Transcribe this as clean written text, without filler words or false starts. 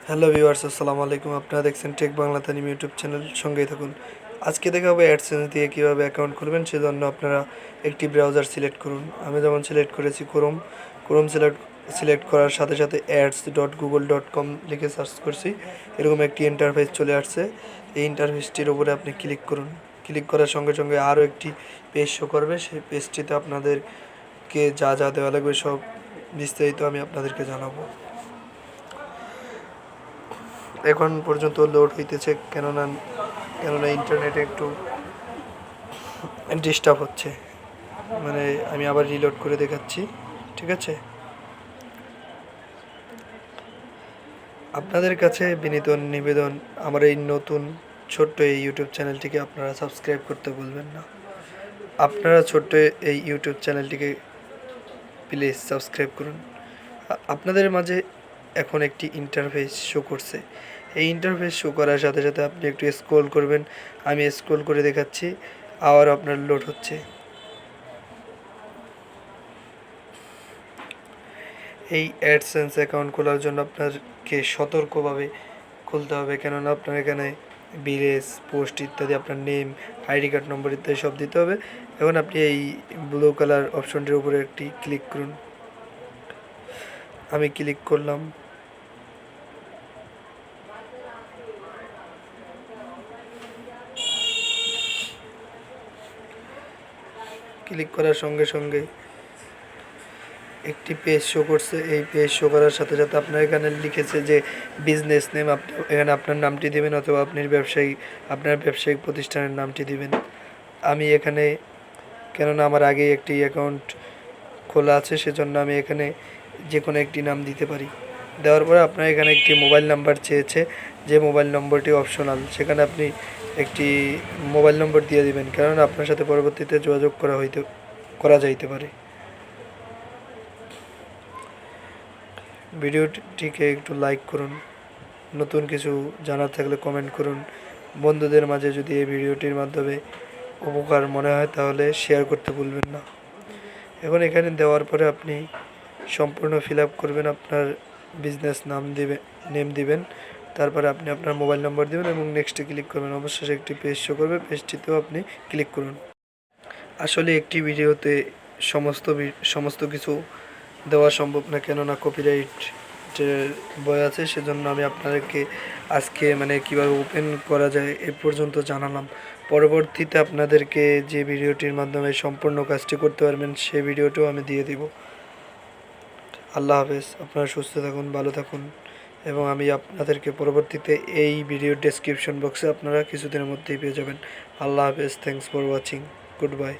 Hello viewers, আসসালামু আলাইকুম। আপনারা দেখছেন tech Bangla Tanim YouTube channel, সঙ্গেই থাকুন। আজকে দেখাবো অ্যাডসেন্স দিয়ে কীভাবে অ্যাকাউন্ট খুলবেন। সেজন্য আপনারা একটি ব্রাউজার সিলেক্ট করুন। আমি যেমন সিলেক্ট করেছি ক্রোম সিলেক্ট করার সাথে সাথে ads.google.com লিখে সার্চ করছি। এরকম একটি ইন্টারফেস চলে আসছে। এই ইন্টারফেসটির উপরে আপনি ক্লিক করুন। ক্লিক করার সঙ্গে সঙ্গে আরও একটি পেজ শো করবে। সেই পেজটিতে আপনাদেরকে যা যা দেওয়া লাগবে সব বিস্তারিত আমি আপনাদেরকে জানাবো। এখন পর্যন্ত লোড হইতেছে, কেননা ইন্টারনেটে একটু ডিস্টার্ব হচ্ছে। মানে আমি আবার রিলোড করে দেখাচ্ছি, ঠিক আছে। আপনাদের কাছে বিনীত নিবেদন, আমার এই নতুন ছোট্ট এই ইউটিউব চ্যানেলটিকে আপনারা সাবস্ক্রাইব করতে ভুলবেন না। আপনারা ছোট্ট এই ইউটিউব চ্যানেলটিকে প্লিজ সাবস্ক্রাইব করুন। আপনাদের মাঝে এখন একটি ইন্টারফেস শো করছে। এই ইন্টারফেস শো করার সাথে সাথে আপনি একটু স্ক্রল করবেন। আমি স্ক্রল করে দেখাচ্ছি, আবার আপনার লোড হচ্ছে। এই অ্যাডসেন্স অ্যাকাউন্ট খোলার জন্য আপনাকে সতর্কভাবে খুলতে হবে, কেননা আপনার এখানে ভিলেজ, পোস্ট ইত্যাদি, আপনার নেম, আইডি কার্ড নম্বর ইত্যাদি সব দিতে হবে। এখন আপনি এই ব্লু কালার অপশনটির উপরে একটি ক্লিক করুন। আমি ক্লিক করলাম। ক্লিক করার সঙ্গে সঙ্গে একটি পেজ শো করছে। এই পেজ শো করার সাথে সাথে আপনার এখানে লিখেছে যে বিজনেস নেম। আপনি এখানে আপনার নামটি দেবেন, অথবা আপনার ব্যবসায়িক প্রতিষ্ঠানের নামটি দিবেন। আমি এখানে, কেননা আমার আগেই একটি অ্যাকাউন্ট খোলা আছে, সেজন্য আমি এখানে যে কোনো একটি নাম দিতে পারি। দেওয়ার পরে আপনার এখানে একটি মোবাইল নাম্বার চেয়েছে, যে মোবাইল নম্বরটি অপশনাল। সেখানে আপনি একটি মোবাইল নম্বর দিয়ে দিবেন, কেননা আপনার সাথে পরবর্তীতে যোগাযোগ করা যাইতে পারে। ভিডিওটিকে একটু লাইক করুন, নতুন কিছু জানার থাকলে কমেন্ট করুন। বন্ধুদের মাঝে যদি এই ভিডিওটির মাধ্যমে উপকার মনে হয় তাহলে শেয়ার করতে ভুলবেন না। এখন এখানে দেওয়ার পরে আপনি সম্পূর্ণ ফিল আপ করবেন। আপনার বিজনেস নেম দিবেন, তারপরে আপনি আপনার মোবাইল নম্বর দেবেন এবং নেক্সটে ক্লিক করবেন। অবশ্যই একটি পেজ শো করবে, পেজটিতেও আপনি ক্লিক করুন। আসলে একটি ভিডিওতে সমস্ত কিছু দেওয়া সম্ভব না, কেননা কপিরাইট বই আছে। সেজন্য আমি আপনাদেরকে আজকে কিভাবে ওপেন করা যায় এ পর্যন্ত জানালাম। পরবর্তীতে আপনাদেরকে যে ভিডিওটির মাধ্যমে সম্পূর্ণ কাজটি করতে পারবেন সেই ভিডিওটিও আমি দিয়ে দিব। আল্লাহ হাফেজ। আপনারা সুস্থ থাকুন, ভালো থাকুন, এবং আমি আপনাদেরকে পরবর্তীতে এই ভিডিওর ডেসক্রিপশন বক্সে আপনারা কিছুদিনের মধ্যেই পেয়ে যাবেন। আল্লাহ হাফেজ। Thanks for watching. Good bye.